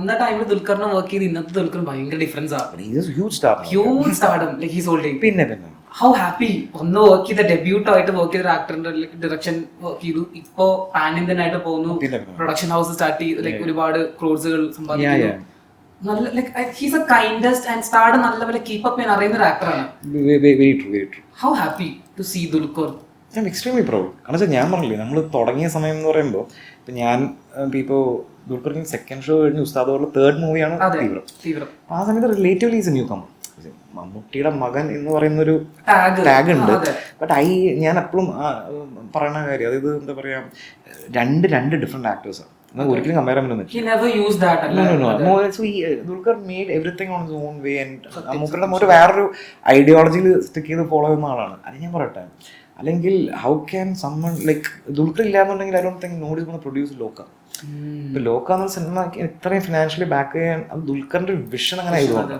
അന്ന ടൈമിൽ ദുൽഖറിനെ വർക്ക് ചെയ്ത് ഇന്നത്തെ ദുൽഖർ ഭയങ്കര ഡിഫറൻസ് ആണ്. Huge star. Huge stardom like he's holding. പിന്നെ ഹൗ ഹാപ്പി. ഒന്ന് വർക്ക് ചെയ്ത ഡെബ്യൂട്ട് ആയിട്ട് വർക്ക് ചെയ്ത ആക്ടറിന്റെ ഡയറക്ഷൻ വർക്ക് ചെയ്തു. ഇപ്പോ പാൻ ഇന്ത്യൻ ആയിട്ട് പോകുന്നു. പ്രൊഡക്ഷൻ ഹൗസ് സ്റ്റാർട്ട് ചെയ്തു. ലൈക്ക് ഒരുപാട് ക്രോഡ്സുകൾ സമ്പാദിക്കുന്നു. നല്ല like he's a kindest and starred നല്ല പോലെ കീപ്പ് അപ്പ് ചെയ്യാൻ അറിയുന്ന ഒരു ആക്ടറാണ്. Very true, very true. How happy to see Dulquer. I am extremely proud. കാരണം വെച്ചാൽ ഞാൻ പറഞ്ഞില്ലേ, നമ്മൾ തുടങ്ങിയ സമയം എന്ന് പറയുമ്പോൾ ഇപ്പം ഞാൻ ഇപ്പോൾ ദുൽഖറിന് സെക്കൻഡ് ഷോ കഴിഞ്ഞ് ഉസ്താദോടുള്ള തേർഡ് മൂവിയാണ് തീവ്രം. ആ സമയത്ത് റിലേറ്റീവ്ലി ഈസ് എ ന്യൂ കമർ. മമ്മൂട്ടിയുടെ മകൻ എന്ന് പറയുന്നൊരു ടാഗ് ഉണ്ട്. ബട്ട് ഞാൻ എപ്പോഴും പറയുന്ന കാര്യം, അതായത് എന്താ പറയാ, രണ്ട് ഡിഫറെന്റ് ആക്ടേഴ്സാണ്. ഒരിക്കലും കമ്പയർ ചെയ്യാൻ Dulquer made everything on his own way. And മൂപ്പരുടെ ഒരു വേറൊരു ഐഡിയോളജിയിൽ സ്റ്റിക്ക് ചെയ്ത് ഫോളോ ചെയ്യുന്ന ആളാണ്. അത് ഞാൻ പറയട്ടെ. അല്ലെങ്കിൽ how can someone like Dulquer ഇല്ലാന്നുണ്ടെങ്കിൽ I don't think nobody is gonna produce Lokah. ഇപ്പൊ ലോക എന്ന സിനിമ ഇത്രയും ഫിനാൻഷ്യലി ബാക്ക് ചെയ്യാൻ അത് ദുൽഖറിന്റെ വിഷൻ അങ്ങനെ ആയതുകൊണ്ട്